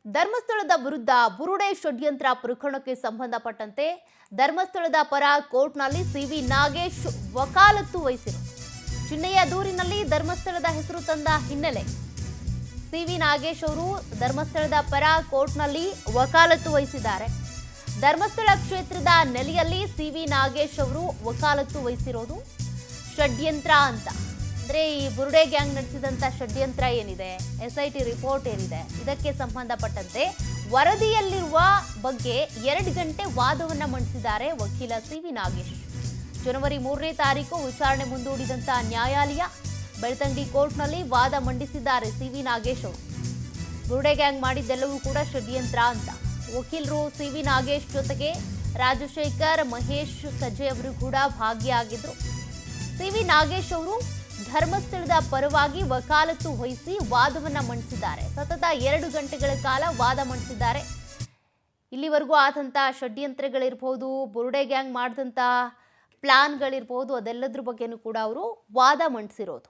ಧರ್ಮಸ್ಥಳದ ವಿರುದ್ಧ ಬುರುಡೆ ಷಡ್ಯಂತ್ರ ಪ್ರಕರಣಕ್ಕೆ ಸಂಬಂಧಪಟ್ಟಂತೆ ಧರ್ಮಸ್ಥಳದ ಪರ ಕೋರ್ಟ್ನಲ್ಲಿ ಸಿವಿ ನಾಗೇಶ್ ವಕಾಲತ್ತು ವಹಿಸಿದರು. ಚಿನ್ನಯ್ಯ ದೂರಿನಲ್ಲಿ ಧರ್ಮಸ್ಥಳದ ಹೆಸರು ತಂದ ಹಿನ್ನೆಲೆ ಸಿವಿ ನಾಗೇಶ್ ಅವರು ಧರ್ಮಸ್ಥಳದ ಪರ ಕೋರ್ಟ್ನಲ್ಲಿ ವಕಾಲತ್ತು ವಹಿಸಿದ್ದಾರೆ. ಧರ್ಮಸ್ಥಳ ಕ್ಷೇತ್ರದ ನೆಲೆಯಲ್ಲಿ ಸಿವಿ ನಾಗೇಶ್ ಅವರು ವಕಾಲತ್ತು ವಹಿಸಿರೋದು ಷಡ್ಯಂತ್ರ ಅಂತ. ಅಂದ್ರೆ ಈ ಬುರುಡೆ ಗ್ಯಾಂಗ್ ನಡೆಸಿದಂತ ಷಡ್ಯಂತ್ರ ಏನಿದೆ, SIT ರಿಪೋರ್ಟ್ ಏನಿದೆ, ಇದಕ್ಕೆ ಸಂಬಂಧಪಟ್ಟಂತೆ ವರದಿಯಲ್ಲಿರುವ ಬಗ್ಗೆ 2 ಗಂಟೆ ವಾದವನ್ನ ಮಂಡಿಸಿದ್ದಾರೆ ವಕೀಲ ಸಿವಿ ನಾಗೇಶ್. ಜನವರಿ 3ನೇ ತಾರೀಕು ವಿಚಾರಣೆ ಮುಂದೂಡಿದಂತ ನ್ಯಾಯಾಲಯ ಬೆಳ್ತಂಗಡಿ ಕೋರ್ಟ್ನಲ್ಲಿ ವಾದ ಮಂಡಿಸಿದ್ದಾರೆ ಸಿವಿ ನಾಗೇಶ್ ಅವರು. ಬುರುಡೆ ಗ್ಯಾಂಗ್ ಮಾಡಿದ್ದೆಲ್ಲವೂ ಕೂಡ ಷಡ್ಯಂತ್ರ ಅಂತ. ವಕೀಲರು ಸಿವಿ ನಾಗೇಶ್ ಜೊತೆಗೆ ರಾಜಶೇಖರ್, ಮಹೇಶ್ ಕಜೆ ಅವರು ಕೂಡ ಭಾಗಿಯಾಗಿದ್ರು. ಸಿವಿ ನಾಗೇಶ್ ಅವರು ಧರ್ಮಸ್ಥಳದ ಪರವಾಗಿ ವಕಾಲತ್ತು ವಹಿಸಿ ವಾದವನ್ನ ಮಂಡಿಸಿದ್ದಾರೆ. ಸತತ 2 ಗಂಟೆಗಳ ಕಾಲ ವಾದ ಮಂಡಿಸಿದ್ದಾರೆ. ಇಲ್ಲಿವರೆಗೂ ಆದಂಥ ಷಡ್ಯಂತ್ರಗಳಿರ್ಬೋದು, ಬುರುಡೆ ಗ್ಯಾಂಗ್ ಮಾಡಿದಂಥ ಪ್ಲಾನ್ಗಳಿರ್ಬೋದು, ಅದೆಲ್ಲದ್ರ ಬಗ್ಗೆನೂ ಕೂಡ ಅವರು ವಾದ ಮಂಡಿಸಿರೋದು.